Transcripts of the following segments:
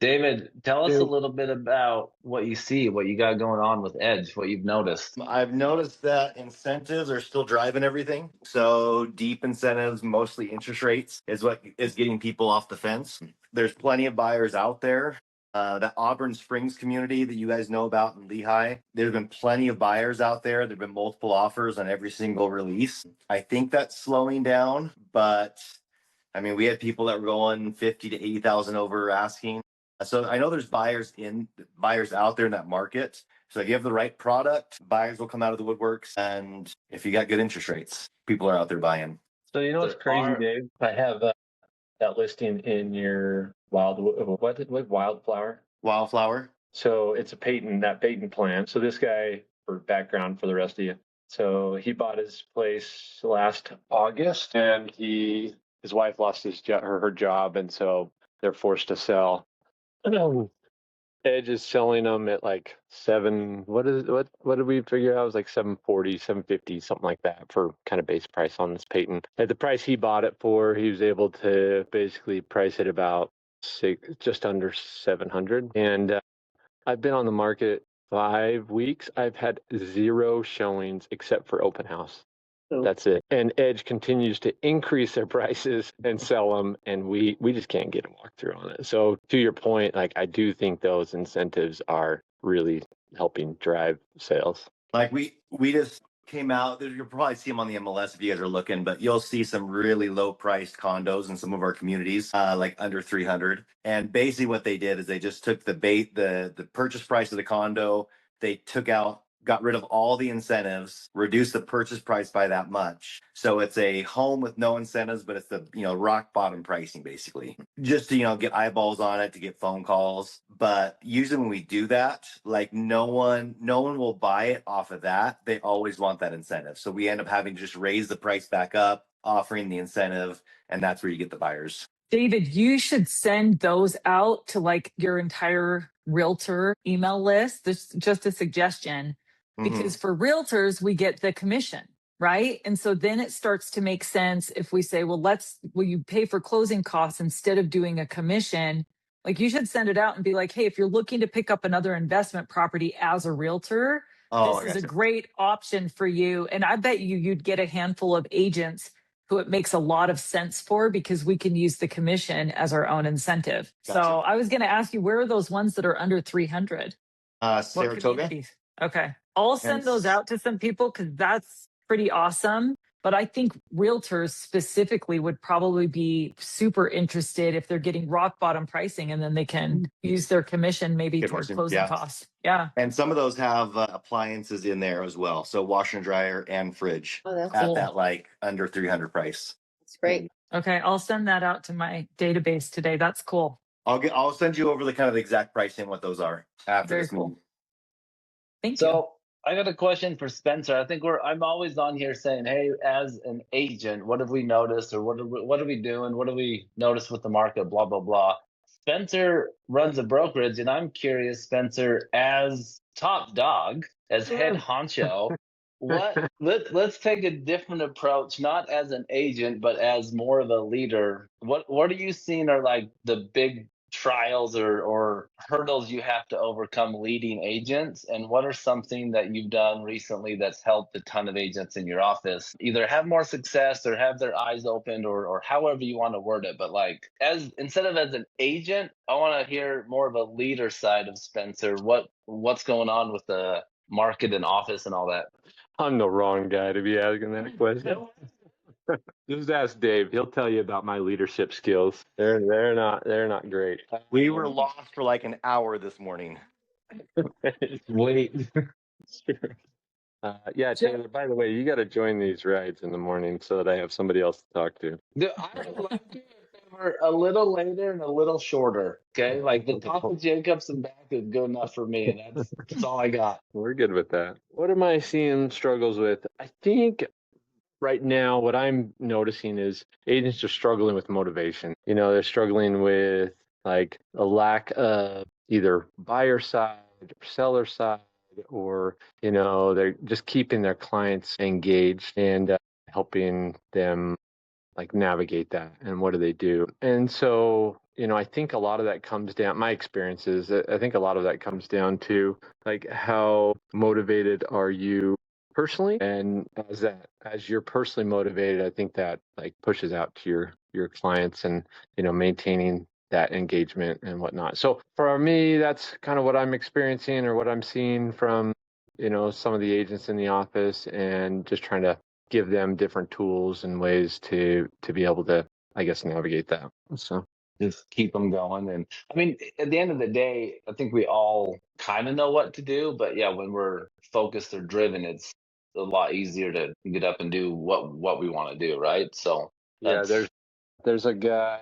David, tell us a Dude, little bit about what you see, what you got going on with Edge, what you've noticed. I've noticed that incentives are still driving everything. So deep incentives, mostly interest rates, is what is getting people off the fence. There's plenty of buyers out there. The Auburn Springs community that you guys know about in Lehigh, there's been plenty of buyers out there. There've been multiple offers on every single release. I think that's slowing down, but I mean, we had people that were going 50 to 80,000 over asking. So I know there's buyers out there in that market. So if you have the right product, buyers will come out of the woodworks. And if you got good interest rates, people are out there buying. So you know what's There crazy, are, Dave? I have that listing in your what wildflower. Wildflower. So it's that Peyton plan. So this guy, for background for the rest of you, so he bought his place last August, and his wife lost her job, and so they're forced to sell. Edge is selling them at like what did we figure out? It was like 740, 750, something like that for kind of base price on this Peyton. At the price he bought it for, he was able to basically price it about just under 700. And I've been on the market 5 weeks. I've had 0 showings except for open house. That's it. And Edge continues to increase their prices and sell them, and we just can't get a walkthrough on it. So to your point, like I do think those incentives are really helping drive sales. Like we just came out. You'll probably see them on the MLS if you guys are looking, but you'll see some really low priced condos in some of our communities, like under 300. And basically what they did is they just took the purchase price of the condo. They got rid of all the incentives, reduced the purchase price by that much. So it's a home with no incentives, but it's the rock bottom pricing basically. Just to get eyeballs on it, to get phone calls. But usually when we do that, like no one will buy it off of that. They always want that incentive. So we end up having to just raise the price back up, offering the incentive, and that's where you get the buyers. David, you should send those out to like your entire realtor email list. This is just a suggestion because for realtors, we get the commission, right? And so then it starts to make sense if we say, well, will you pay for closing costs instead of doing a commission? Like you should send it out and be like, hey, if you're looking to pick up another investment property as a realtor, this is a great option for you. And I bet you'd get a handful of agents who it makes a lot of sense for because we can use the commission as our own incentive. Gotcha. So I was going to ask you, where are those ones that are under 300? Saratoga. Okay. I'll send those out to some people because that's pretty awesome. But I think realtors specifically would probably be super interested if they're getting rock bottom pricing and then they can use their commission maybe towards closing costs. Yeah. And some of those have appliances in there as well. So washer and dryer and fridge that's at cool. that like under 300 price. That's great. Okay. I'll send that out to my database today. That's cool. I'll send you over the kind of exact pricing, what those are after Very this cool. meeting. Thank you. So I got a question for Spencer. I think I'm always on here saying, hey, as an agent, what have we noticed, or what are we doing? What do we notice with the market? Blah, blah, blah. Spencer runs a brokerage, and I'm curious, Spencer, as top dog, as head honcho, let's take a different approach, not as an agent, but as more of a leader. What are you seeing are like the big trials or hurdles you have to overcome leading agents, and what are something that you've done recently that's helped a ton of agents in your office either have more success or have their eyes opened, or however you want to word it? But like, instead of as an agent, I want to hear more of a leader side of Spencer. What's going on with the market and office and all that? I'm the wrong guy to be asking that question. Just ask Dave. He'll tell you about my leadership skills. They're not great. We were lost for like an hour this morning. Wait. Yeah, Taylor, by the way, you got to join these rides in the morning so that I have somebody else to talk to. Dude, I would love to if they were a little later and a little shorter. Okay, like the top of Jacobs and back is good enough for me, and that's all I got. We're good with that. What am I seeing struggles with? I think right now what I'm noticing is agents are struggling with motivation. They're struggling with like a lack of either buyer side or seller side, or they're just keeping their clients engaged and helping them like navigate that. And what do they do? And so I think a lot of that comes down, my experiences, I think a lot of that comes down to like how motivated are you personally, and as you're personally motivated, I think that like pushes out to your clients, and maintaining that engagement and whatnot. So for me, that's kind of what I'm experiencing or what I'm seeing from some of the agents in the office, and just trying to give them different tools and ways to be able to, I guess, navigate that. So just keep them going. And I mean, at the end of the day, I think we all kind of know what to do, but yeah, when we're focused or driven, it's a lot easier to get up and do what we want to do, right? So yeah, that's there's a guy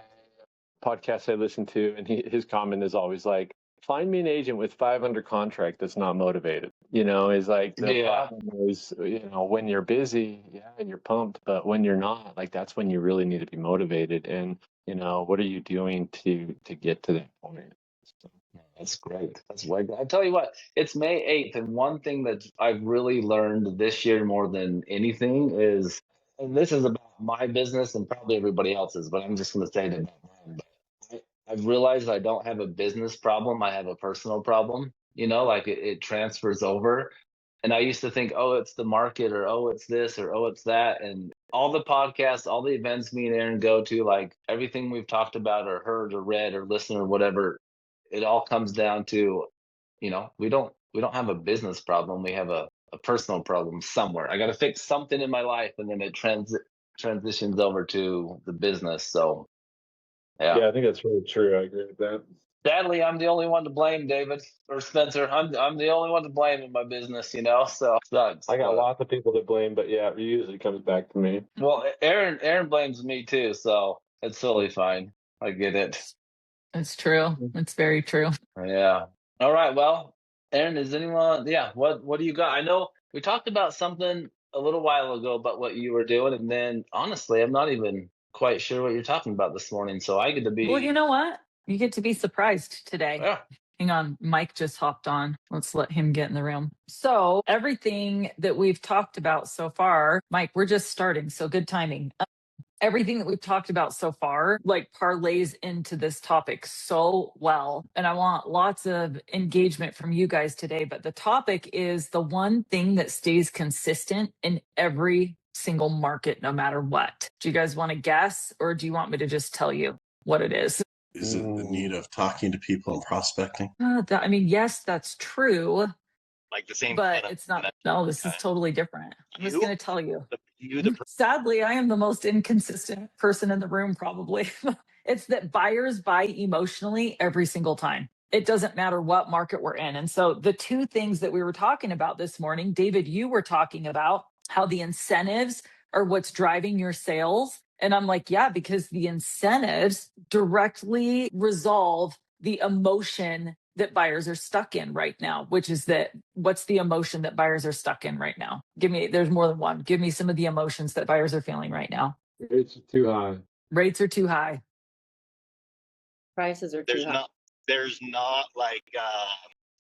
podcast I listen to, and his comment is always like, find me an agent with 5 under contract that's not motivated. Is like, the yeah, problem is, when you're busy, yeah, and you're pumped, but when you're not, like, that's when you really need to be motivated. And, what are you doing to get to that point? So. that's great. That's way. I tell you what, it's May 8th, and one thing that I've really learned this year more than anything is, and this is about my business and probably everybody else's, but I'm just going to say it about mine. But I've realized I don't have a business problem. I have a personal problem. Like it transfers over. And I used to think, oh, it's the market, or oh, it's this, or oh, it's that. And all the podcasts, all the events me and Aaron go to, like everything we've talked about or heard or read or listened or whatever, it all comes down to, we don't have a business problem. We have a personal problem somewhere. I got to fix something in my life, and then it transitions over to the business. So yeah. Yeah, I think that's really true. I agree with that. Sadly, I'm the only one to blame, David or Spencer. I'm the only one to blame in my business, so it sucks. I got But, lots of people to blame, but yeah, it usually comes back to me. well, Aaron blames me too, so it's totally fine. I get it. It's true. It's very true. Yeah. All right. Well, Aaron, is anyone? Yeah. What do you got? I know we talked about something a little while ago about what you were doing, and then honestly, I'm not even quite sure what you're talking about this morning. So I get to Well, you be. know what? You get to be surprised today. Yeah. Hang on, Mike just hopped on. Let's let him get in the room. So, everything that we've talked about so far, Mike, we're just starting. So, good timing. Everything that we've talked about so far, like, parlays into this topic so well. And I want lots of engagement from you guys today. But the topic is the one thing that stays consistent in every single market, no matter what. Do you guys want to guess, or do you want me to just tell you what it is? Is it the need of talking to people and prospecting? Yes, that's true. Like the same, But it's not. No, this is totally different. I'm just going to tell you. Sadly, I am the most inconsistent person in the room, probably. It's that buyers buy emotionally every single time. It doesn't matter what market we're in. And so the two things that we were talking about this morning, David, you were talking about how the incentives are what's driving your sales. And I'm like, yeah, because the incentives directly resolve the emotion that buyers are stuck in right now, which is that what's the emotion that buyers are stuck in right now? There's more than one. Give me some of the emotions that buyers are feeling right now. Rates are too high. Rates are too high. Prices are too high. There's not like,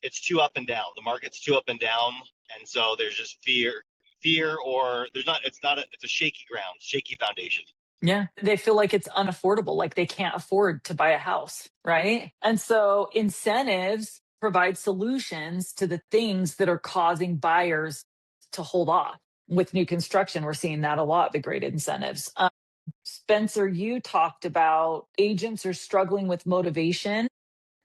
it's too up and down. The market's too up and down. And so there's just fear, or it's a shaky ground, shaky foundation. Yeah. They feel like it's unaffordable, like they can't afford to buy a house, right? And so incentives provide solutions to the things that are causing buyers to hold off. With new construction, we're seeing that a lot, the great incentives. Spencer, you talked about agents are struggling with motivation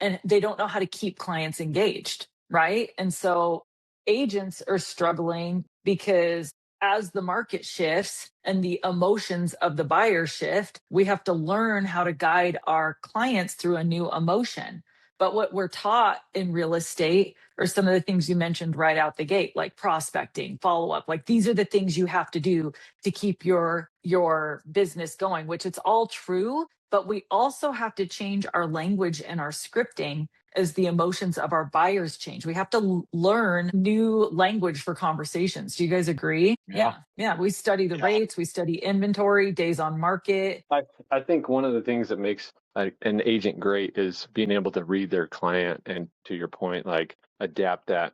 and they don't know how to keep clients engaged, right? And so agents are struggling because as the market shifts and the emotions of the buyer shift, we have to learn how to guide our clients through a new emotion. But what we're taught in real estate are some of the things you mentioned right out the gate, like prospecting, follow up. Like these are the things you have to do to keep your business going, which it's all true. But we also have to change our language and our scripting as the emotions of our buyers change. We have to learn new language for conversations. Do you guys agree? Yeah. We study the rates, we study inventory, days on market. I think one of the things that makes an agent great is being able to read their client, and to your point, like adapt that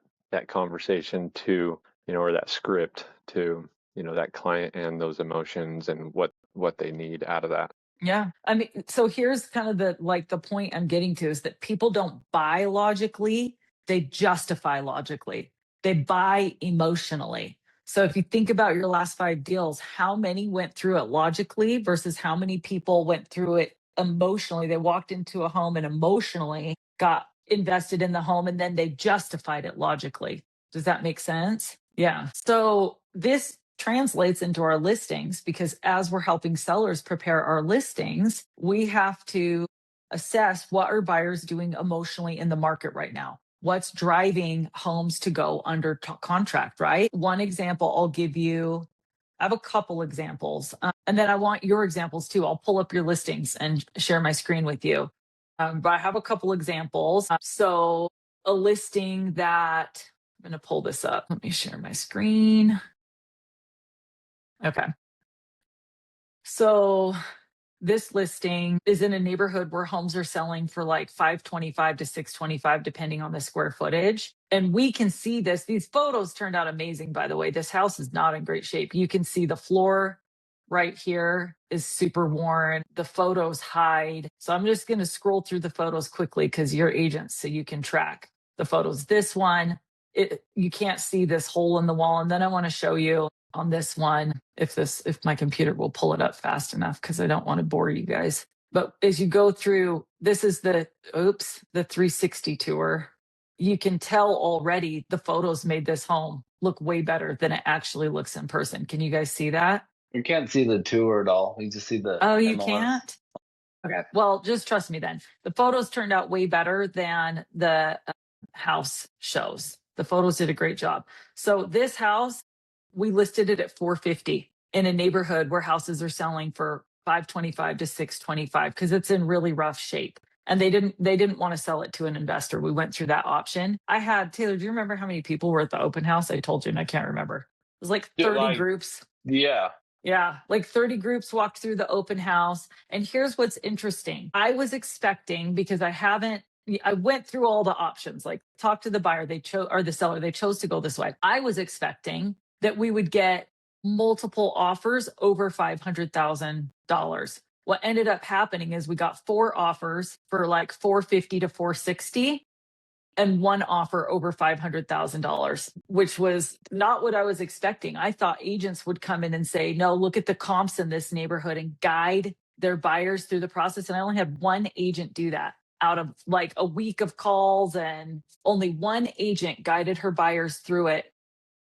conversation to, or that script to, that client and those emotions and what they need out of that. Yeah. I mean, so here's kind of the point I'm getting to is that people don't buy logically, they justify logically. They buy emotionally. So if you think about your last 5 deals, how many went through it logically versus how many people went through it emotionally? They walked into a home and emotionally got invested in the home and then they justified it logically. Does that make sense? Yeah. So this translates into our listings because as we're helping sellers prepare our listings, we have to assess what are buyers doing emotionally in the market right now. What's driving homes to go under contract, right? One example I'll give you, I have a couple examples, and then I want your examples too. I'll pull up your listings and share my screen with you. But I have a couple examples. So a listing that, I'm going to pull this up. Let me share my screen. Okay. So this listing is in a neighborhood where homes are selling for like 525 to 625 depending on the square footage. And we can see this. These photos turned out amazing, by the way. This house is not in great shape. You can see the floor right here is super worn. The photos hide. So I'm just going to scroll through the photos quickly because you're agents, so you can track the photos. This one, you can't see this hole in the wall. And then I want to show you on this one if my computer will pull it up fast enough because I don't want to bore you guys. But as you go through, this is the 360 tour. You can tell already the photos made this home look way better than it actually looks in person. Can you guys see that? You can't see the tour at all. You just see the Oh, you MLS. can't? Okay. Well, just trust me then. The photos turned out way better than the house shows. The photos did a great job. So this house, we listed it at 450 in a neighborhood where houses are selling for 525 to 625 because it's in really rough shape. And they didn't want to sell it to an investor. We went through that option. I had, Taylor, do you remember how many people were at the open house? I told you and I can't remember. It was like 30 groups. Yeah. Yeah, like 30 groups walked through the open house. And here's what's interesting. I was expecting, because I went through all the options, like talk to the buyer, they chose, or the seller, they chose to go this way. I was expecting that we would get multiple offers over $500,000. What ended up happening is we got 4 offers for like 450 to 460 and 1 offer over $500,000, which was not what I was expecting. I thought agents would come in and say, no, look at the comps in this neighborhood and guide their buyers through the process. And I only had 1 agent do that out of like a week of calls, and only 1 agent guided her buyers through it.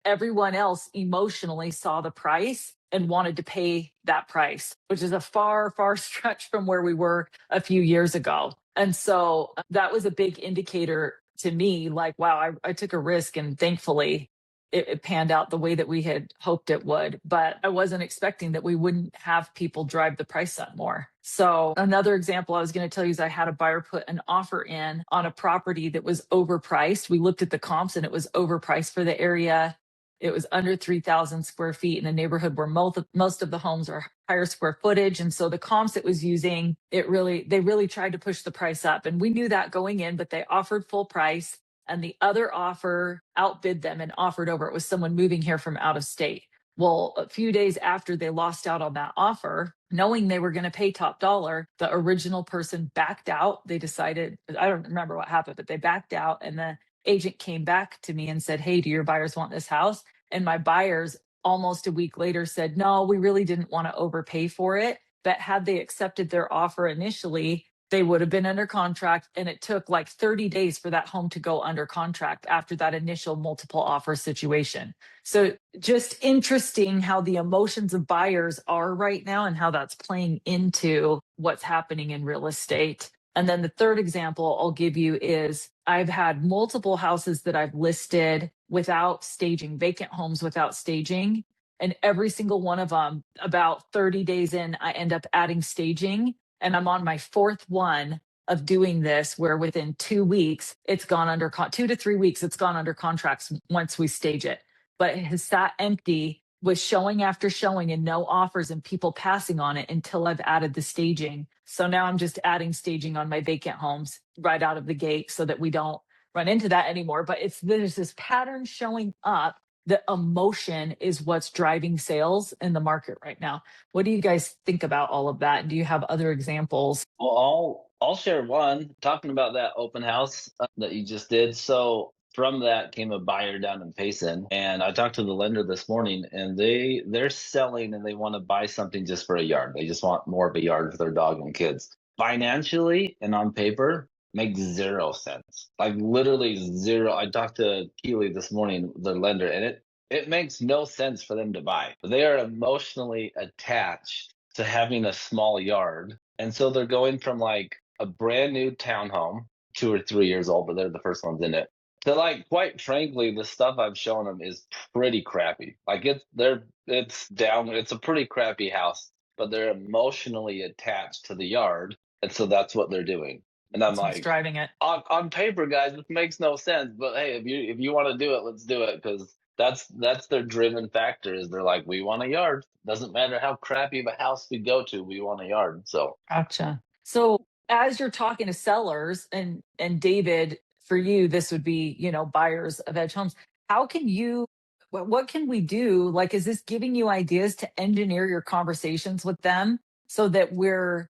Everyone else emotionally saw the price and wanted to pay that price, which is a far, far stretch from where we were a few years ago. And so that was a big indicator to me, like, wow, I took a risk and thankfully it panned out the way that we had hoped it would. But I wasn't expecting that we wouldn't have people drive the price up more. So another example I was going to tell you is I had a buyer put an offer in on a property that was overpriced. We looked at the comps and it was overpriced for the area. It was under 3,000 square feet in a neighborhood where most of the homes are higher square footage. And so the comps it was using, they really tried to push the price up. And we knew that going in, but they offered full price. And the other offer outbid them and offered over. It was someone moving here from out of state. Well, a few days after they lost out on that offer, knowing they were going to pay top dollar, the original person backed out. They decided, I don't remember what happened, but they backed out. And the agent came back to me and said, hey, do your buyers want this house? And my buyers almost a week later said, no, we really didn't want to overpay for it. But had they accepted their offer initially, they would have been under contract. And it took like 30 days for that home to go under contract after that initial multiple offer situation. So just interesting how the emotions of buyers are right now and how that's playing into what's happening in real estate. And then the third example I'll give you is I've had multiple houses that I've listed without staging, vacant homes without staging. And every single one of them, about 30 days in, I end up adding staging. And I'm on my 4th one of doing this, where within 2 weeks, it's gone under 2 to 3 weeks, it's gone under contracts once we stage it. But it has sat empty with showing after showing and no offers and people passing on it until I've added the staging. So now I'm just adding staging on my vacant homes right out of the gate so that we don't run into that anymore. But there's this pattern showing up the emotion is what's driving sales in the market right now. What do you guys think about all of that? Do you have other examples? Well, I'll share one. Talking about that open house that you just did. So from that came a buyer down in Payson, and I talked to the lender this morning, and they're selling and they want to buy something just for a yard. They just want more of a yard for their dog and kids. Financially and on paper, makes 0 sense. Like literally zero. I talked to Keely this morning, the lender, and it makes no sense for them to buy. They are emotionally attached to having a small yard. And so they're going from like a brand new townhome, 2 or 3 years old, but they're the first ones in it, to like, quite frankly, the stuff I've shown them is pretty crappy. Like it's a pretty crappy house, but they're emotionally attached to the yard. And so that's what they're doing. And I'm That's what's like, driving it. on paper, guys, this makes no sense. But hey, if you want to do it, let's do it, because that's their driven factor. Is they're like, we want a yard. Doesn't matter how crappy of a house we go to, we want a yard. So Gotcha. So as you're talking to sellers, and David, for you, this would be, buyers of Edge Homes. How can you, what can we do? Like, is this giving you ideas to engineer your conversations with them so that we're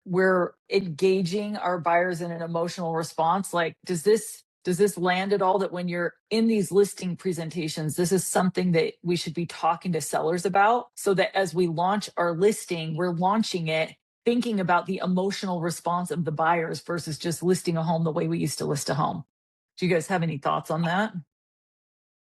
engaging our buyers in an emotional response? Like, does this land at all that when you're in these listing presentations, this is something that we should be talking to sellers about, so that as we launch our listing, we're launching it thinking about the emotional response of the buyers versus just listing a home the way we used to list a home? Do you guys have any thoughts on that?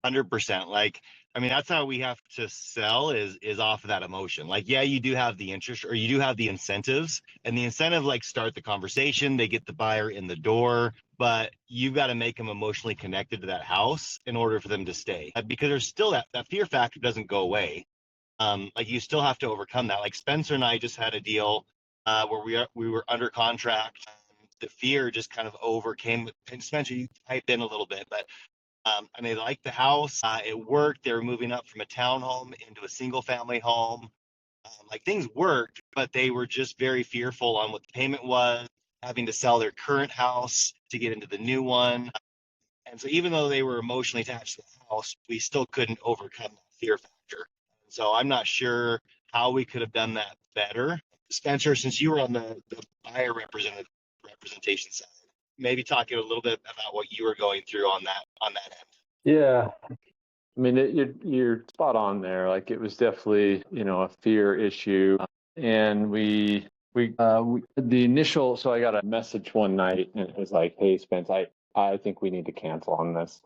100%. Like, I mean, that's how we have to sell is off of that emotion. Like, yeah, you do have the interest, or you do have the incentives, and the incentive, like, start the conversation, they get the buyer in the door, but you've got to make them emotionally connected to that house in order for them to stay, because there's still that fear factor doesn't go away. Like, you still have to overcome that. Like, Spencer and I just had a deal where we were under contract. The fear just kind of overcame. And Spencer, you pipe in a little bit, but and they liked the house. It worked. They were moving up from a townhome into a single family home. Like, things worked, but they were just very fearful on what the payment was, having to sell their current house to get into the new one. And so even though they were emotionally attached to the house, we still couldn't overcome that fear factor. So I'm not sure how we could have done that better. Spencer, since you were on the buyer representation side, maybe talking a little bit about what you were going through on that end. Yeah. I mean, you're spot on there. Like, it was definitely, a fear issue. And the initial, so I got a message one night and it was like, hey, Spence, I think we need to cancel on this.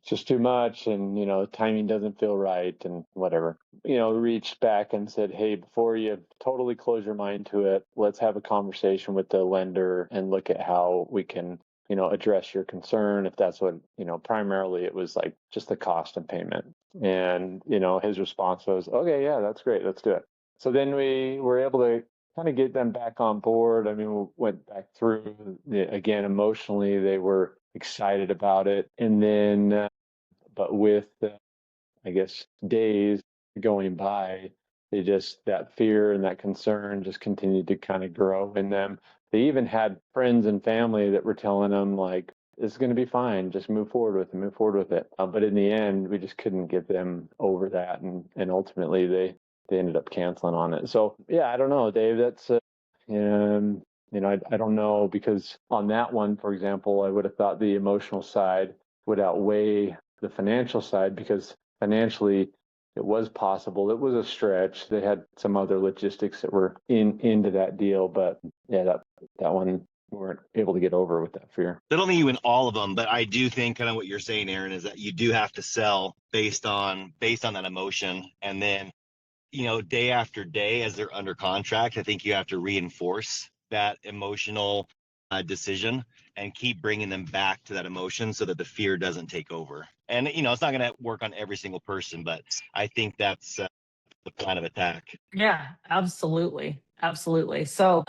It's just too much, and the timing doesn't feel right, and whatever. Reached back and said, hey, before you totally close your mind to it, let's have a conversation with the lender and look at how we can address your concern. If that's what, primarily it was like just the cost and payment. And his response was, okay, yeah, that's great, let's do it. So then we were able to kind of get them back on board. I mean, we went back through again, emotionally, they were excited about it. And then, but with, I guess, days going by, that fear and that concern just continued to kind of grow in them. They even had friends and family that were telling them, like, it's going to be fine, just move forward with it. But in the end, we just couldn't get them over that. And ultimately they ended up canceling on it. So yeah, I don't know, Dave, that's, I don't know, because on that one, for example, I would have thought the emotional side would outweigh the financial side, because financially it was possible. It was a stretch. They had some other logistics that were into that deal, but yeah, that one we weren't able to get over with that fear. I don't think you win all of them, but I do think kind of what you're saying, Aaron, is that you do have to sell based on that emotion. And then, day after day as they're under contract, I think you have to reinforce that emotional decision and keep bringing them back to that emotion so that the fear doesn't take over. And, it's not going to work on every single person, but I think that's the plan of attack. Yeah, absolutely. Absolutely. So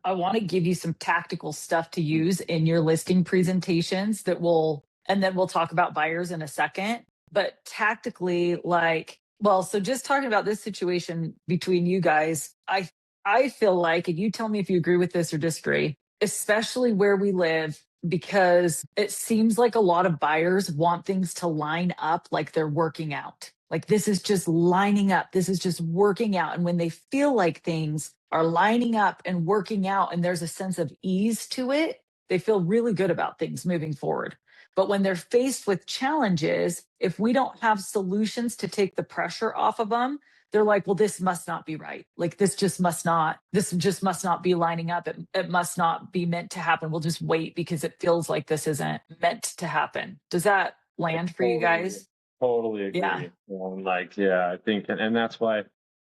I want to give you some tactical stuff to use in your listing presentations and then we'll talk about buyers in a second. But tactically, so just talking about this situation between you guys, I feel like, and you tell me if you agree with this or disagree, especially where we live, because it seems like a lot of buyers want things to line up like they're working out. Like this is just lining up. This is just working out. And when they feel like things are lining up and working out and there's a sense of ease to it, they feel really good about things moving forward. But when they're faced with challenges, if we don't have solutions to take the pressure off of them, they're like, well, this must not be right. Like this just must not be lining up. It must not be meant to happen. We'll just wait because it feels like this isn't meant to happen. Does that land for you guys? Totally agree. Yeah. I think, and that's why,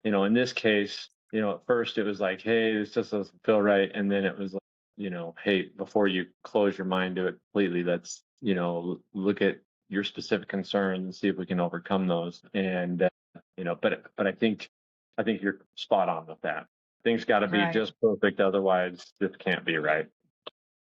in this case, at first it was like, hey, this just doesn't feel right. And then it was like, hey, before you close your mind to it completely, let's, look at your specific concerns and see if we can overcome those. And, but I think you're spot on with that. Things got to be just perfect. Otherwise, this can't be right.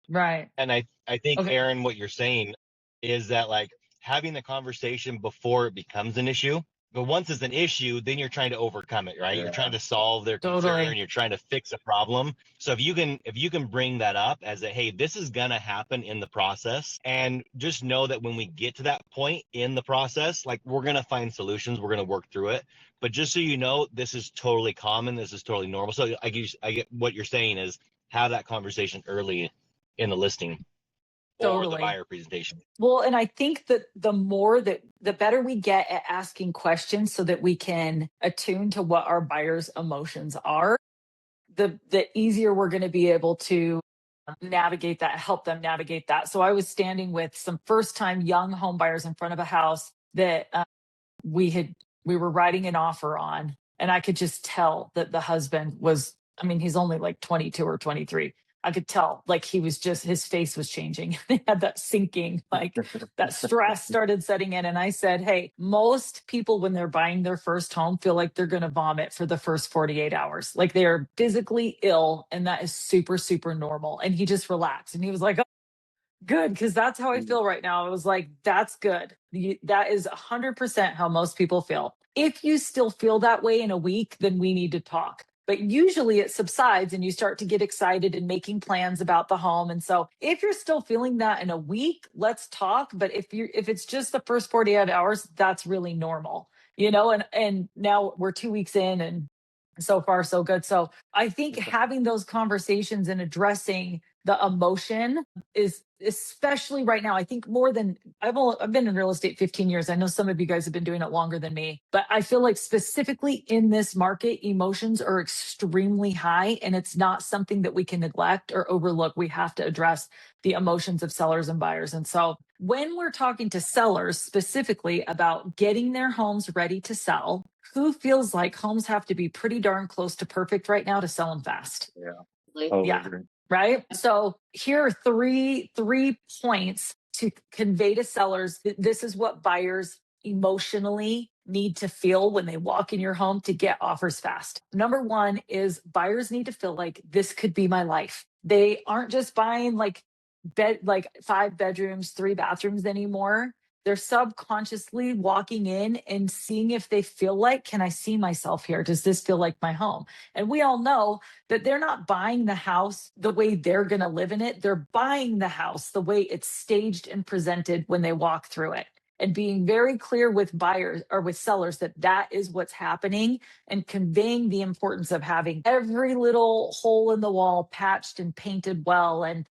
Right. And I think, Okay. Aaron, what you're saying is that like having the conversation before it becomes an issue. But once it's an issue, then you're trying to overcome it, right? Yeah. You're trying to solve their concern. You're trying to fix a problem. So if you can bring that up as a, hey, this is gonna happen in the process, and just know that when we get to that point in the process, like we're gonna find solutions, we're gonna work through it. But just so you know, this is totally common. This is totally normal. So I get what you're saying is have that conversation early in the listing or the buyer presentation. Well, and I think that the better we get at asking questions so that we can attune to what our buyers' emotions are, the easier we're going to be able to navigate that, help them navigate that. So I was standing with some first-time young home buyers in front of a house that we were writing an offer on, and I could just tell that the husband was, I mean, he's only like 22 or 23. I could tell like he was just, his face was changing. He had that sinking, like that stress started setting in. And I said, hey, most people when they're buying their first home feel like they're going to vomit for the first 48 hours. Like they are physically ill. And that is super, super normal. And he just relaxed and he was like, oh, good, because that's how I feel right now. I was like, that's good. That is 100% how most people feel. If you still feel that way in a week, then we need to talk. But usually it subsides and you start to get excited and making plans about the home. And so if you're still feeling that in a week, let's talk. But if it's just the first 48 hours, that's really normal, and now we're 2 weeks in and so far so good. So I think having those conversations and addressing the emotion is, especially right now, I think more than I've been in real estate 15 years. I know some of you guys have been doing it longer than me, but I feel like specifically in this market, emotions are extremely high and it's not something that we can neglect or overlook. We have to address the emotions of sellers and buyers. And so when we're talking to sellers specifically about getting their homes ready to sell, who feels like homes have to be pretty darn close to perfect right now to sell them fast? Yeah. Right. So here are three points to convey to sellers. This is what buyers emotionally need to feel when they walk in your home to get offers fast. Number one is buyers need to feel like this could be my life. They aren't just buying like 5 bedrooms, 3 bathrooms anymore. They're subconsciously walking in and seeing if they feel like, can I see myself here? Does this feel like my home? And we all know that they're not buying the house the way they're going to live in it. They're buying the house the way it's staged and presented when they walk through it. And being very clear with buyers or with sellers that that is what's happening and conveying the importance of having every little hole in the wall patched and painted well and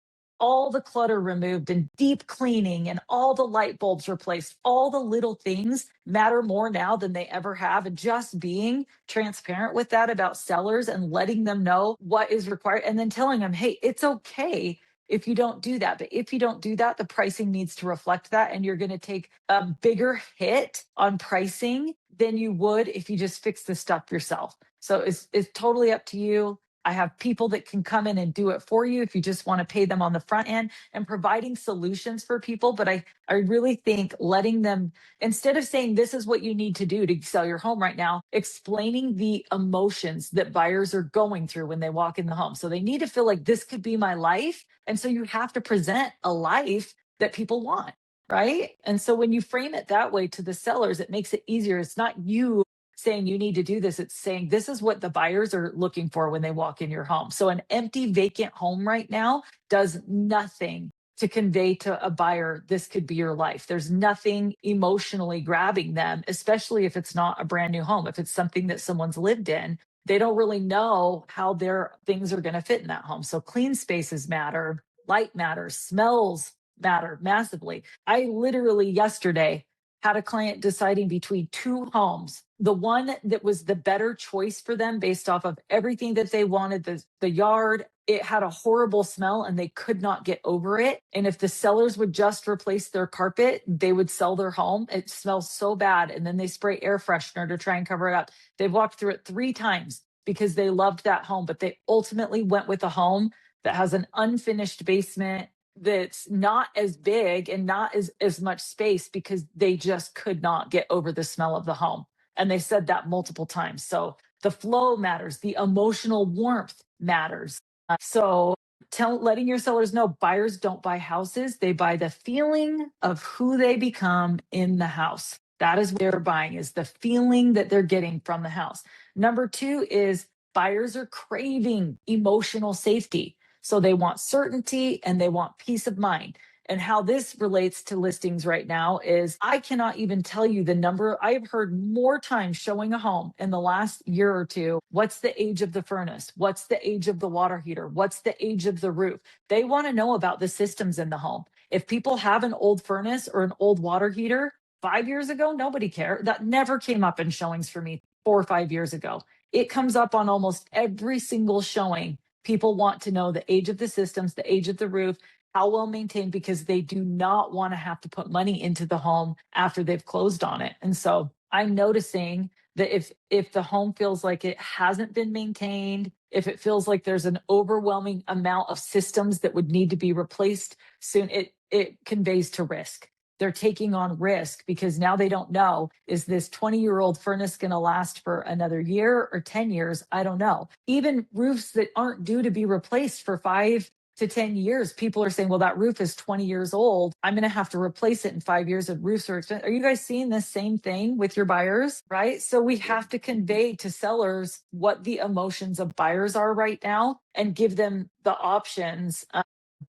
all the clutter removed and deep cleaning and all the light bulbs replaced. All the little things matter more now than they ever have. And just being transparent with that about sellers and letting them know what is required and then telling them, hey, it's okay if you don't do that. But if you don't do that, the pricing needs to reflect that. And you're going to take a bigger hit on pricing than you would if you just fix this stuff yourself. So it's totally up to you. I have people that can come in and do it for you if you just want to pay them on the front end and providing solutions for people. But I really think letting them, instead of saying this is what you need to do to sell your home right now, explaining the emotions that buyers are going through when they walk in the home. So they need to feel like this could be my life. And so you have to present a life that people want, right? And so when you frame it that way to the sellers, it makes it easier. It's not you saying you need to do this. It's saying this is what the buyers are looking for when they walk in your home. So an empty, vacant home right now does nothing to convey to a buyer, this could be your life. There's nothing emotionally grabbing them, especially if it's not a brand new home. If it's something that someone's lived in, they don't really know how their things are going to fit in that home. So clean spaces matter, light matters, smells matter massively. I literally yesterday had a client deciding between two homes. The one that was the better choice for them based off of everything that they wanted, the yard, it had a horrible smell and they could not get over it. And if the sellers would just replace their carpet, they would sell their home. It smells so bad. And then they spray air freshener to try and cover it up. They've walked through it 3 times because they loved that home, but they ultimately went with a home that has an unfinished basement that's not as big and not as much space because they just could not get over the smell of the home. And they said that multiple times. So the flow matters. The emotional warmth matters. So letting your sellers know buyers don't buy houses. They buy the feeling of who they become in the house. That is what they're buying, is the feeling that they're getting from the house. Number 2 is buyers are craving emotional safety. So they want certainty and they want peace of mind. And how this relates to listings right now is I cannot even tell you the number. I've heard more times showing a home in the last year or two. What's the age of the furnace? What's the age of the water heater? What's the age of the roof? They want to know about the systems in the home. If people have an old furnace or an old water heater, 5 years ago, nobody cared. That never came up in showings for me 4 or 5 years ago. It comes up on almost every single showing. People want to know the age of the systems, the age of the roof, how well maintained, because they do not want to have to put money into the home after they've closed on it. And so I'm noticing that if the home feels like it hasn't been maintained, if it feels like there's an overwhelming amount of systems that would need to be replaced soon, it conveys to risk. They're taking on risk because now they don't know, is this 20-year-old furnace going to last for another year or 10 years? I don't know. Even roofs that aren't due to be replaced for 5 to 10 years, people are saying, well, that roof is 20 years old. I'm going to have to replace it in 5 years. And roofs are expensive. Are you guys seeing the same thing with your buyers? Right. So we have to convey to sellers what the emotions of buyers are right now and give them the options.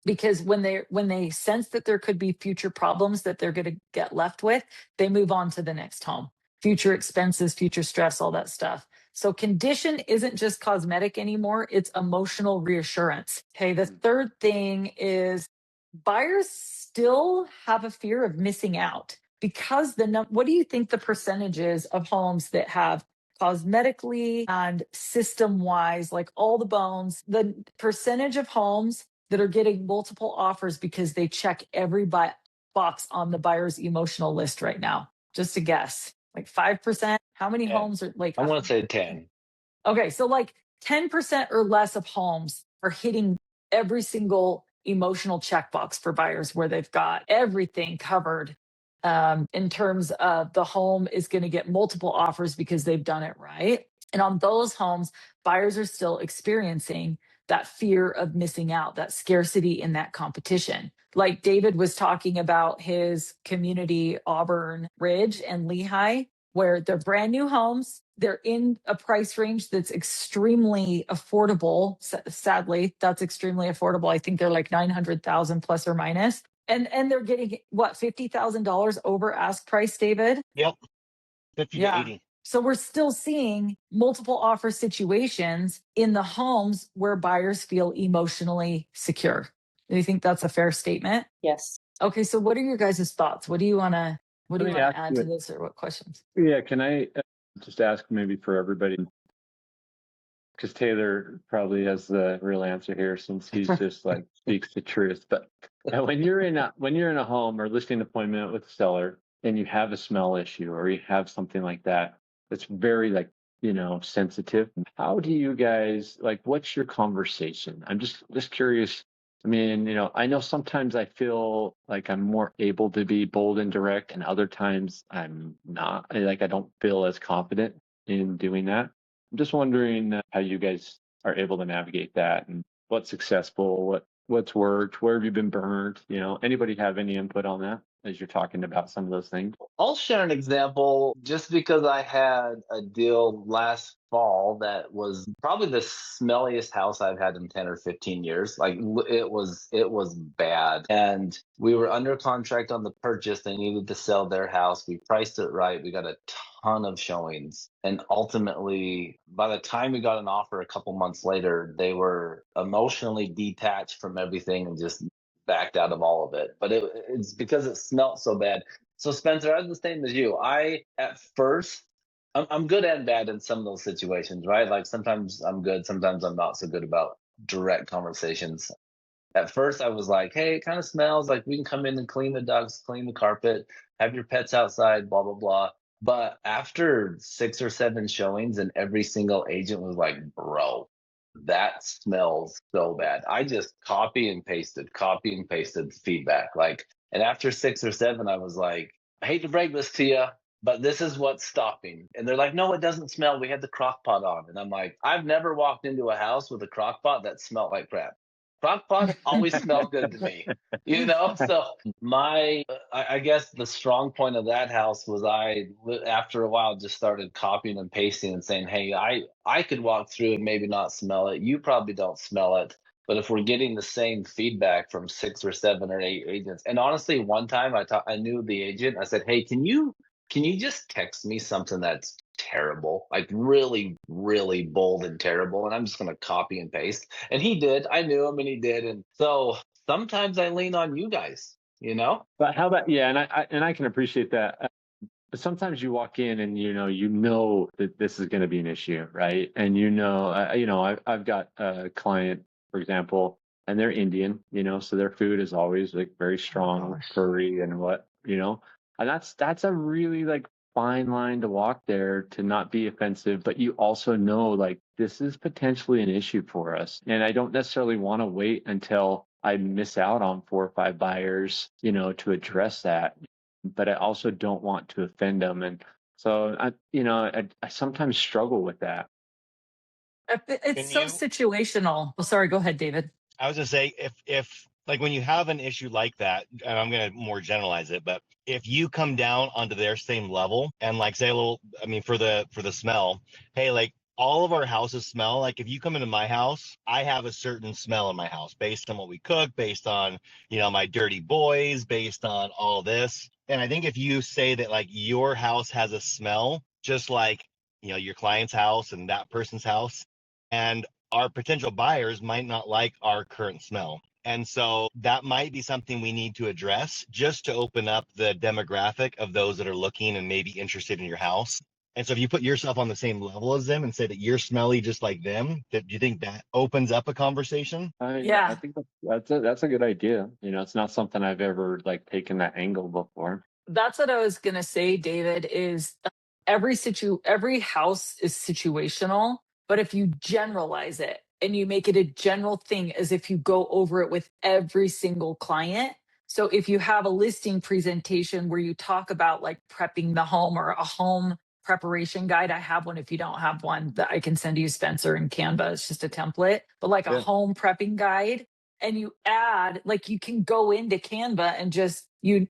Because when they sense that there could be future problems that they're going to get left with, they move on to the next home. Future expenses, future stress, all that stuff. So condition isn't just cosmetic anymore, it's emotional reassurance. Okay, the third thing is buyers still have a fear of missing out because what do you think the percentage is of homes that have cosmetically and system wise, like all the bones, the percentage of homes that are getting multiple offers because they check every box on the buyer's emotional list right now? Just a guess, like 5%. How many 10. homes are like? I want to say 10. Okay, so like 10% or less of homes are hitting every single emotional checkbox for buyers where they've got everything covered in terms of the home is going to get multiple offers because they've done it right. And on those homes, buyers are still experiencing that fear of missing out, that scarcity in that competition. Like David was talking about his community, Auburn Ridge and Lehigh, where they're brand new homes. They're in a price range that's extremely affordable. Sadly, that's extremely affordable. I think they're like 900,000 plus or minus. And they're getting what, $50,000 over ask price, David? Yep. 50 to Yeah. 80. So we're still seeing multiple offer situations in the homes where buyers feel emotionally secure. Do you think that's a fair statement? Yes. Okay, so what are your guys' thoughts? What do you want to Let me add ask to you- this, or what questions? Yeah, can I just ask maybe for everybody? Because Taylor probably has the real answer here, since he's just like speaks the truth. But when you're in a home or listing appointment with a seller and you have a smell issue or you have something like that, that's very like, sensitive. How do you guys, like, what's your conversation? I'm just curious. I mean, I know sometimes I feel like I'm more able to be bold and direct, and other times I'm not. I don't feel as confident in doing that. I'm just wondering how you guys are able to navigate that, and what's successful, what's worked, where have you been burned? Anybody have any input on that? as you're talking about some of those things? I'll share an example just because I had a deal last fall that was probably the smelliest house I've had in 10 or 15 years. Like it was bad. And we were under contract on the purchase. They needed to sell their house. We priced it right. We got a ton of showings. And ultimately, by the time we got an offer a couple months later, they were emotionally detached from everything and just backed out of all of it. But it's because it smelled so bad. So Spencer, I'm the same as you. At first, I'm good and bad in some of those situations, right? Like sometimes I'm good, sometimes I'm not so good about direct conversations. At first, I was like, hey, it kind of smells like we can come in and clean the ducts, clean the carpet, have your pets outside, blah, blah, blah. But after 6 or 7 showings, and every single agent was like, bro, that smells so bad. I just copy and pasted feedback. And after 6 or 7, I was like, I hate to break this to you, but this is what's stopping. And they're like, no, it doesn't smell. We had the crock pot on. And I'm like, I've never walked into a house with a crock pot that smelled like crap. Crock pot always smelled good to me, So I guess the strong point of that house was after a while, just started copying and pasting and saying, hey, I could walk through and maybe not smell it. You probably don't smell it. But if we're getting the same feedback from 6 or 7 or 8 agents, and honestly, one time I knew the agent. I said, hey, can you just text me something that's terrible, like really, really bold and terrible, and I'm just going to copy and paste. And he did. I knew him, and he did. And so sometimes I lean on you guys, But how about, yeah, and I can appreciate that. But sometimes you walk in and you know that this is going to be an issue, right? And I've got a client, for example, and they're Indian, so their food is always like very strong curry and and that's a really like fine line to walk there to not be offensive, but you also know like this is potentially an issue for us, and I don't necessarily want to wait until I miss out on 4 or 5 buyers, to address that, but I also don't want to offend them. And so I sometimes struggle with that. It's so situational. Oh, sorry, go ahead, David. I was gonna say, if like when you have an issue like that, and I'm gonna more generalize it, but if you come down onto their same level and like say a little, I mean, for the smell, hey, like all of our houses smell like, if you come into my house, I have a certain smell in my house based on what we cook, based on, my dirty boys, based on all this. And I think if you say that like your house has a smell, just like, your client's house and that person's house, and our potential buyers might not like our current smell. And so that might be something we need to address just to open up the demographic of those that are looking and maybe interested in your house. And so if you put yourself on the same level as them and say that you're smelly just like them, do you think that opens up a conversation? I think that's a good idea. It's not something I've ever like taken that angle before. That's what I was going to say, David, is every house is situational, but if you generalize it and you make it a general thing as if you go over it with every single client. So if you have a listing presentation where you talk about like prepping the home or a home preparation guide, I have one if you don't have one that I can send you, Spencer, in Canva. It's just a template, but like a home prepping guide. And you add, like you can go into Canva and just,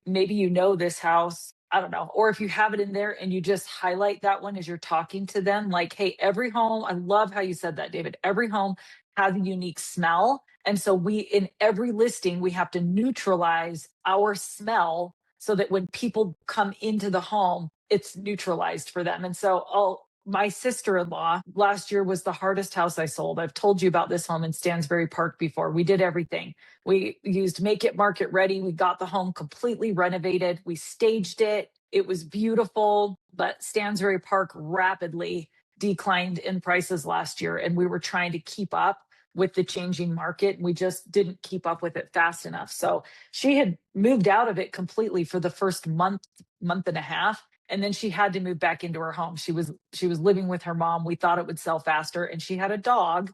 maybe this house, I don't know. Or if you have it in there and you just highlight that one as you're talking to them, like, hey, every home, I love how you said that, David, every home has a unique smell. And so in every listing, we have to neutralize our smell so that when people come into the home, it's neutralized for them. And so my sister-in-law last year was the hardest house I sold. I've told you about this home in Stansbury Park before. We did everything. We used Make It Market Ready. We got the home completely renovated. We staged it. It was beautiful, but Stansbury Park rapidly declined in prices last year. And we were trying to keep up with the changing market. We just didn't keep up with it fast enough. So she had moved out of it completely for the first month and a half. And then she had to move back into her home. She was living with her mom. We thought it would sell faster. And she had a dog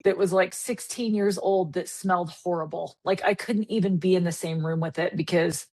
that was like 16 years old that smelled horrible. Like I couldn't even be in the same room with it because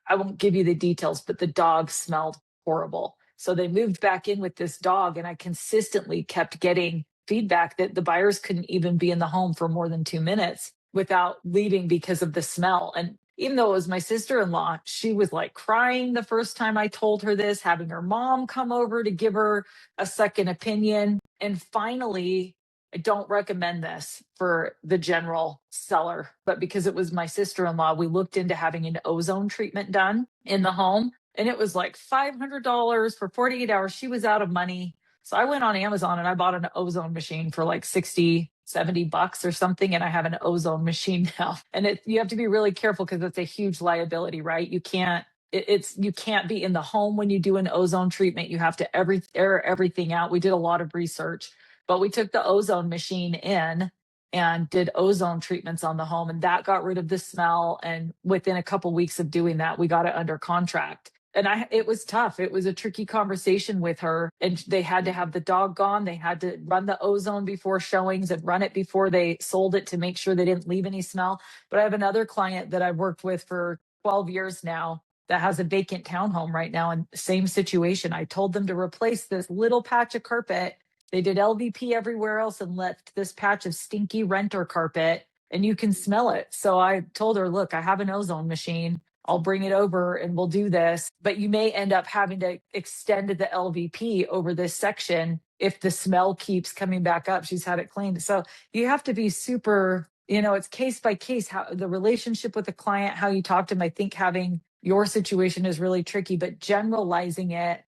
I won't give you the details, but the dog smelled horrible. So they moved back in with this dog, and I consistently kept getting feedback that the buyers couldn't even be in the home for more than 2 minutes without leaving because of the smell. And even though it was my sister-in-law, she was like crying the first time I told her this, having her mom come over to give her a second opinion. And finally, I don't recommend this for the general seller, but because it was my sister-in-law, we looked into having an ozone treatment done in the home. And it was like $500 for 48 hours. She was out of money. So I went on Amazon and I bought an ozone machine for like 60, $70 or something. And I have an ozone machine now. And you have to be really careful because it's a huge liability, right? You can't, you can't be in the home when you do an ozone treatment. You have to air everything out. We did a lot of research, but we took the ozone machine in and did ozone treatments on the home, and that got rid of the smell. And within a couple weeks of doing that, we got it under contract. And it was tough. It was a tricky conversation with her, and they had to have the dog gone. They had to run the ozone before showings and run it before they sold it to make sure they didn't leave any smell. But I have another client that I've worked with for 12 years now that has a vacant townhome right now, and same situation. I told them to replace this little patch of carpet. They did LVP everywhere else and left this patch of stinky renter carpet, and you can smell it. So I told her, look, I have an ozone machine. I'll bring it over and we'll do this. But you may end up having to extend the LVP over this section if the smell keeps coming back up. She's had it cleaned. So you have to be super, it's case by case, how the relationship with the client, how you talk to them. I think having your situation is really tricky, but generalizing it,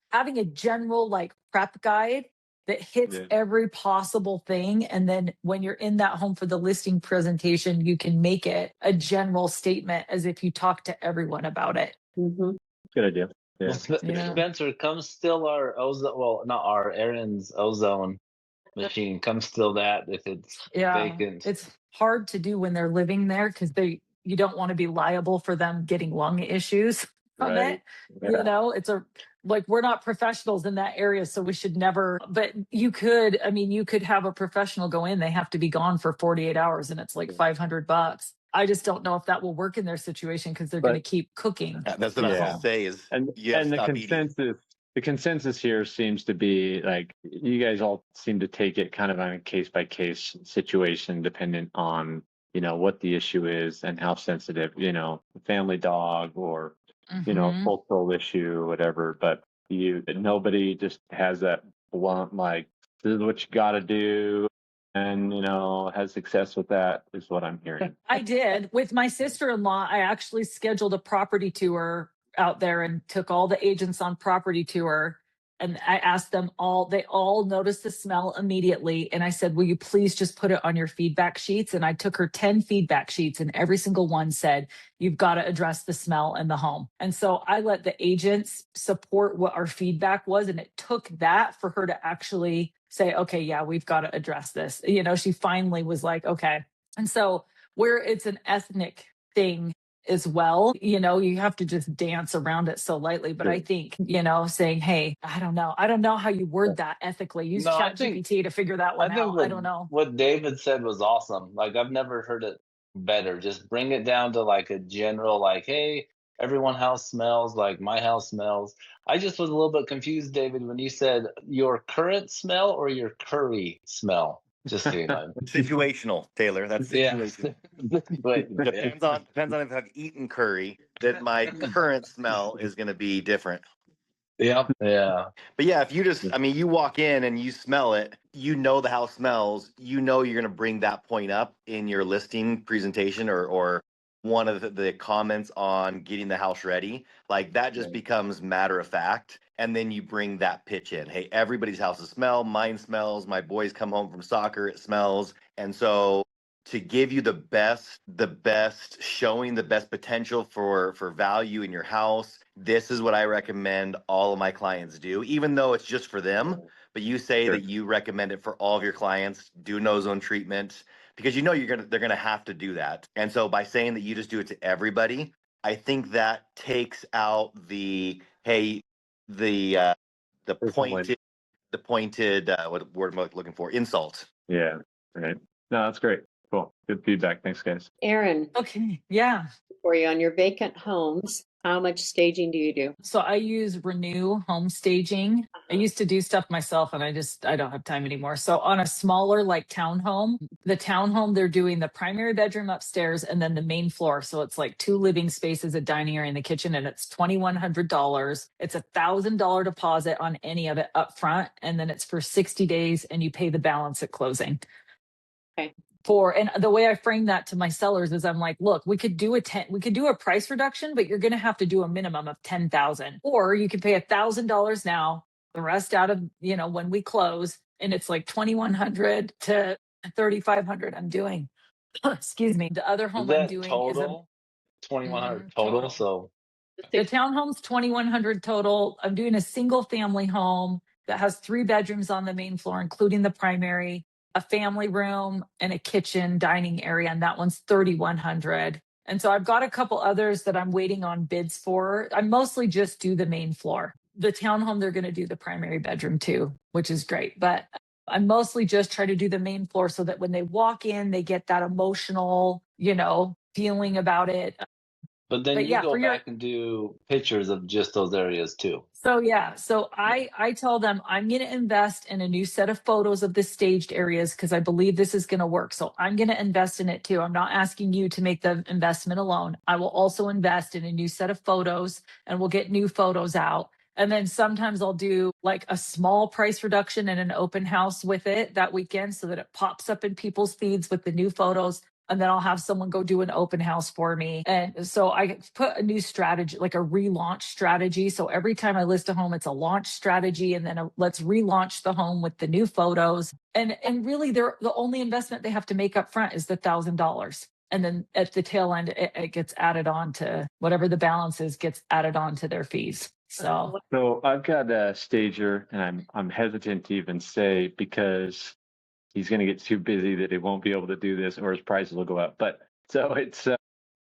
having a general like prep guide that hits every possible thing. And then when you're in that home for the listing presentation, you can make it a general statement as if you talk to everyone about it. Mm-hmm. Good idea. Yeah. Spencer, comes still our ozone, well, not our, Aaron's ozone machine, comes still that if it's vacant. It's hard to do when they're living there because you don't want to be liable for them getting lung issues from it. Yeah. It's we're not professionals in that area, so we should never, but you could have a professional go in. They have to be gone for 48 hours and it's like $500. I just don't know if that will work in their situation because they're going to keep cooking. That's what I was going to say is, and the consensus here seems to be like, you guys all seem to take it kind of on a case by case situation, dependent on, what the issue is and how sensitive, family dog or, cultural issue, whatever. But nobody just has that blunt, like, this is what you got to do. And, has success with that is what I'm hearing. I did. With my sister-in-law, I actually scheduled a property tour out there and took all the agents on property tour. And I asked them all, they all noticed the smell immediately. And I said, will you please just put it on your feedback sheets? And I took her 10 feedback sheets and every single one said, you've got to address the smell in the home. And so I let the agents support what our feedback was. And it took that for her to actually say, okay, yeah, we've got to address this. She finally was like, okay. And so where it's an ethnic thing as well, you have to just dance around it so lightly. But I think, saying, hey, I don't know how you word that ethically. Use ChatGPT to figure that one out. I don't know. What David said was awesome. Like, I've never heard it better. Just bring it down to like a general, like, hey, everyone's house smells like my house smells. I just was a little bit confused, David, when you said your current smell or your curry smell. Just so you know. Situational, Taylor. That's situational. Depends on if I've eaten curry, that my current smell is going to be different. Yeah. But yeah, if you you walk in and you smell it, the house smells, you're going to bring that point up in your listing presentation or one of the comments on getting the house ready. Like, that just becomes matter of fact. And then you bring that pitch in. Hey, everybody's houses smell. Mine smells. My boys come home from soccer. It smells. And so to give you the best showing, the best potential for value in your house, this is what I recommend all of my clients do, even though it's just for them. But you say that you recommend it for all of your clients, do an ozone treatment, because they're gonna have to do that. And so by saying that you just do it to everybody, I think that takes out the pointed what word am I looking for? Insult. Yeah. Right. No, that's great. Cool. Good feedback. Thanks, guys. Aaron. Okay. Yeah. For you on your vacant homes, How much staging do you do? So I use Renew Home Staging. I used to do stuff myself and I don't have time anymore. So on a smaller like townhome, they're doing the primary bedroom upstairs and then the main floor. So it's like 2 living spaces, a dining area and the kitchen, and it's $2,100. It's $1,000 deposit on any of it up front. And then it's for 60 days and you pay the balance at closing. Okay. And the way I frame that to my sellers is I'm like, look, we could do a price reduction, but you're going to have to do a minimum of 10,000, or you can pay $1,000 now, the rest out of, when we close, and it's like 2,100 to 3,500 I'm doing. Excuse me. The other Is home I'm that doing total? 2,100 total. total. So The townhome's 2,100 total. I'm doing a single family home that has 3 bedrooms on the main floor, including the primary, a family room, and a kitchen dining area. And that one's 3,100. And so I've got a couple others that I'm waiting on bids for. I mostly just do the main floor. The townhome, they're going to do the primary bedroom too, which is great. But I mostly just try to do the main floor so that when they walk in, they get that emotional, feeling about it. but then But you yeah, go for your back and do pictures of just those areas too. So I tell them I'm going to invest in a new set of photos of the staged areas because I believe this is going to work. So I'm going to invest in it too. I'm not asking you to make the investment alone. I will also invest in a new set of photos and we'll get new photos out. And then sometimes I'll do like a small price reduction and an open house with it that weekend so that it pops up in people's feeds with the new photos. And then I'll have someone go do an open house for me. And so I put a new strategy, like a relaunch strategy. So every time I list a home, it's a launch strategy. And then let's relaunch the home with the new photos. And really, the only investment they have to make up front is the $1,000. And then at the tail end, it gets added on to whatever the balance is, gets added on to their fees. So I've got a stager, and I'm hesitant to even say because he's going to get too busy that he won't be able to do this, or his prices will go up. But so it's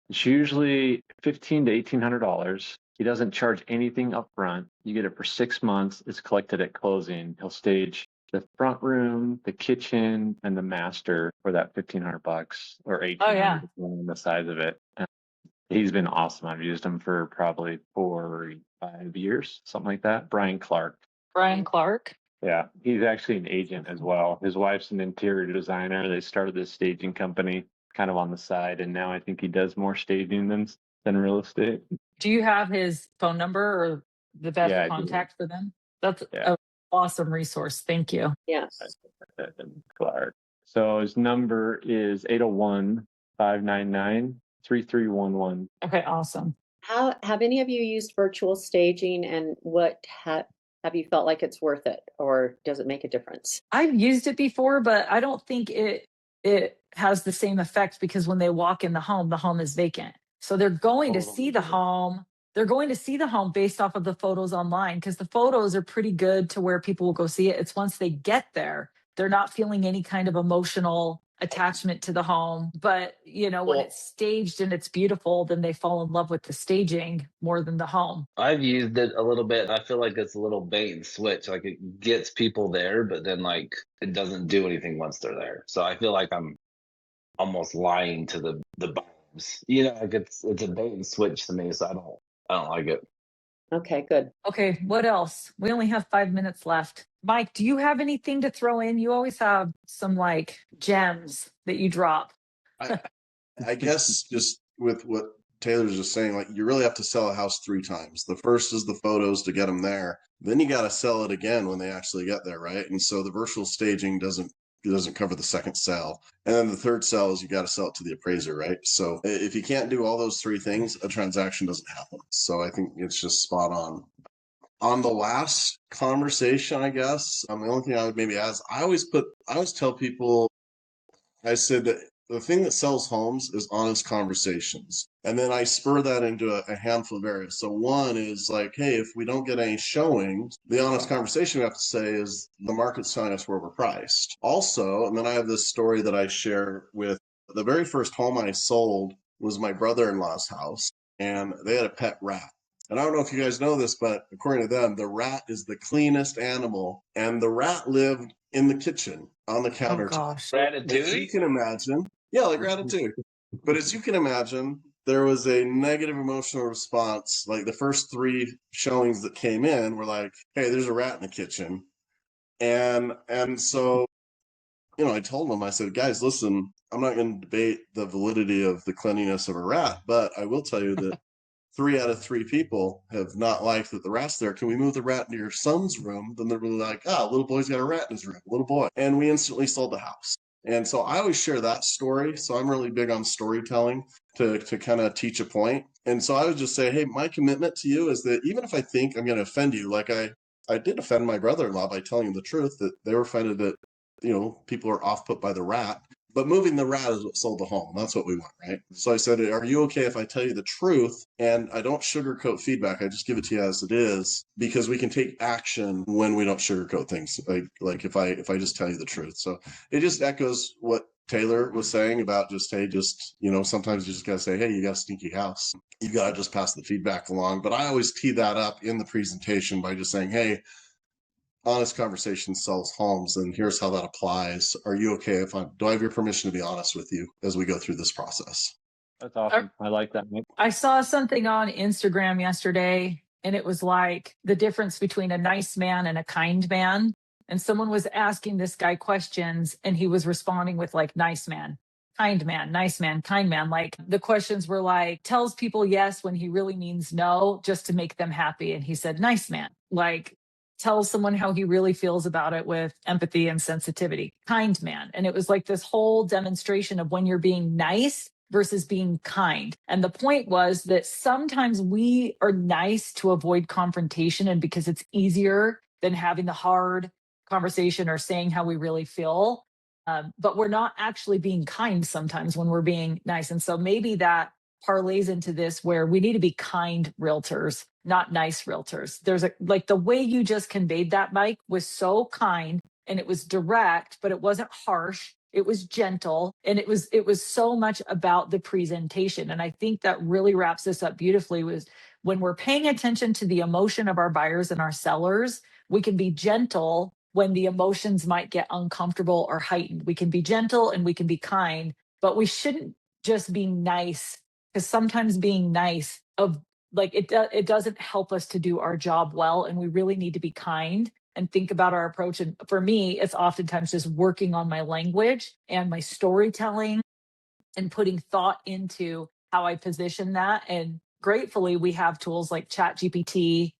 usually $1,500 to $1,800. He doesn't charge anything up front. You get it for 6 months. It's collected at closing. He'll stage the front room, the kitchen, and the master for that $1,500 or $1,800, depending on the size of it. He's been awesome. I've used him for probably 4 or 5 years, something like that. Brian Clark. Yeah, he's actually an agent as well. His wife's an interior designer. They started this staging company kind of on the side, and now I think he does more staging than real estate. Do you have his phone number or the best contact for them? That's an awesome resource. Thank you. Yes. Clark. So his number is 801-599-3311. Okay, awesome. How have any of you used virtual staging, and what have you felt like it's worth it, or does it make a difference? I've used it before, but I don't think it has the same effect because when they walk in the home is vacant. So they're going to see the home. They're going to see the home based off of the photos online because the photos are pretty good to where people will go see it. It's once they get there, they're not feeling any kind of emotional attachment to the home. But, when it's staged and it's beautiful, then they fall in love with the staging more than the home. I've used it a little bit. I feel like it's a little bait and switch. Like it gets people there, but then like it doesn't do anything once they're there. So I feel like I'm almost lying to the buyers. Like it's a bait and switch to me. So I don't like it. Okay, good. Okay, what else? We only have 5 minutes left. Mike, do you have anything to throw in? You always have some like gems that you drop. I guess just with what Taylor's just saying, like you really have to sell a house 3 times. The first is the photos to get them there. Then you got to sell it again when they actually get there, right? And so the virtual staging doesn't cover the second sell. And then the third sell is you got to sell it to the appraiser, right? So if you can't do all those 3 things, a transaction doesn't happen. So I think it's just spot on. On the last conversation, I guess, the only thing I would maybe ask, I always tell people, I said that the thing that sells homes is honest conversations. And then I spur that into a handful of areas. So one is like, hey, if we don't get any showings, the honest conversation we have to say is the market's telling us we're overpriced. Also, and then I have this story that I share with the very first home I sold was my brother-in-law's house, and they had a pet rat. And I don't know if you guys know this, but according to them, the rat is the cleanest animal. And the rat lived in the kitchen on the countertop. Ratatouille? As you can imagine. Yeah, like Ratatouille. But as you can imagine, there was a negative emotional response. Like the first 3 showings that came in were like, "Hey, there's a rat in the kitchen," and so I told them, I said, "Guys, listen, I'm not going to debate the validity of the cleanliness of a rat, but I will tell you that 3 out of 3 people have not liked that the rat's there. Can we move the rat into your son's room?" Then they're really like, little boy's got a rat in his room, little boy. And we instantly sold the house. And so I always share that story. So I'm really big on storytelling to kind of teach a point. And so I would just say, hey, my commitment to you is that even if I think I'm going to offend you, like I did offend my brother-in-law by telling him the truth, that they were offended that, people are off put by the rat. But moving the rat is what sold the home. That's what we want, right? So I said, are you okay if I tell you the truth and I don't sugarcoat feedback? I just give it to you as it is, because we can take action when we don't sugarcoat things. Like if I just tell you the truth. So it just echoes what Taylor was saying about just, hey, sometimes you just got to say, hey, you got a stinky house. You got to just pass the feedback along. But I always tee that up in the presentation by just saying, hey, honest conversation sells homes, and here's how that applies. Are you okay if do I have your permission to be honest with you as we go through this process? That's awesome. I like that, Mike. I saw something on Instagram yesterday, and it was like the difference between a nice man and a kind man. And someone was asking this guy questions, and he was responding with like, nice man, nice man, kind man. Like the questions were like, tells people yes when he really means no, just to make them happy. And he said, nice man. Like, tells someone how he really feels about it with empathy and sensitivity. Kind man. And it was like this whole demonstration of when you're being nice versus being kind. And the point was that sometimes we are nice to avoid confrontation, and because it's easier than having the hard conversation or saying how we really feel. But we're not actually being kind sometimes when we're being nice. And so maybe that parlays into this, where we need to be kind realtors, not nice realtors. There's like the way you just conveyed that, Mike, was so kind, and it was direct, but it wasn't harsh. It was gentle, and it was so much about the presentation. And I think that really wraps this up beautifully, was when we're paying attention to the emotion of our buyers and our sellers, we can be gentle when the emotions might get uncomfortable or heightened. We can be gentle and we can be kind, but we shouldn't just be nice, because sometimes being nice it doesn't help us to do our job well, and we really need to be kind and think about our approach. And for me, it's oftentimes just working on my language and my storytelling and putting thought into how I position that. And gratefully, we have tools like ChatGPT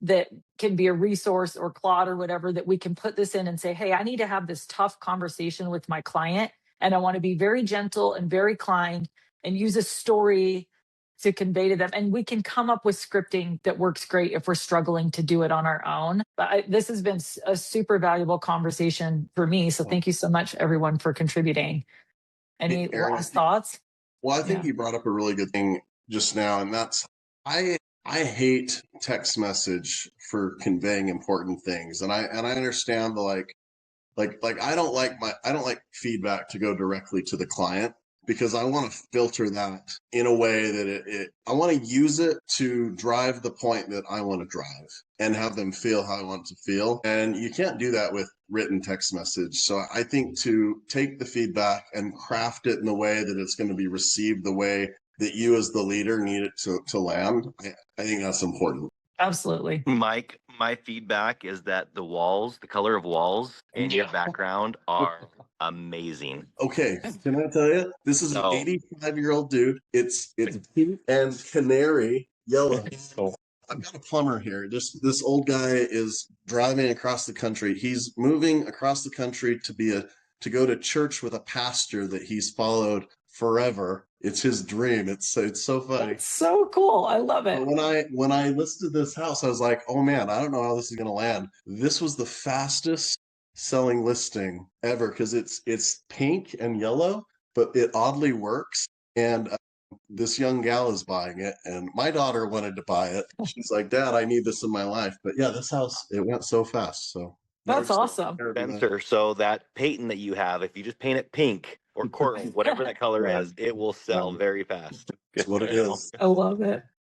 that can be a resource, or Claude or whatever, that we can put this in and say, hey, I need to have this tough conversation with my client, and I want to be very gentle and very kind and use a story to convey to them. And we can come up with scripting that works great if we're struggling to do it on our own. But this has been a super valuable conversation for me. So thank you so much, everyone, for contributing. Any last thoughts? Well, I think you brought up a really good thing just now, and that's I hate text message for conveying important things, and I understand the like I don't like feedback to go directly to the client, because I want to filter that in a way that I want to use it to drive the point that I want to drive and have them feel how I want to feel. And you can't do that with written text message. So I think to take the feedback and craft it in the way that it's going to be received the way that you as the leader need it to land, I think that's important. Absolutely. Mike, my feedback is that the color of walls in your background are amazing. Okay, can I tell you? This is an 85-year-old dude. It's pink and canary yellow. I've got a plumber here. This old guy is driving across the country. He's moving across the country to go to church with a pastor that he's followed forever. It's his dream. It's so funny. That's so cool. I love it. But when I listed this house, I was like, oh man, I don't know how this is gonna land. This was the fastest selling listing ever, because it's pink and yellow, but it oddly works. And this young gal is buying it, and my daughter wanted to buy it. She's like, Dad, I need this in my life. But yeah, this house, it went so fast. So that's awesome. Spencer, so that Peyton that you have, if you just paint it pink or coral, whatever that color is, it will sell very fast. That's what it is. I love it.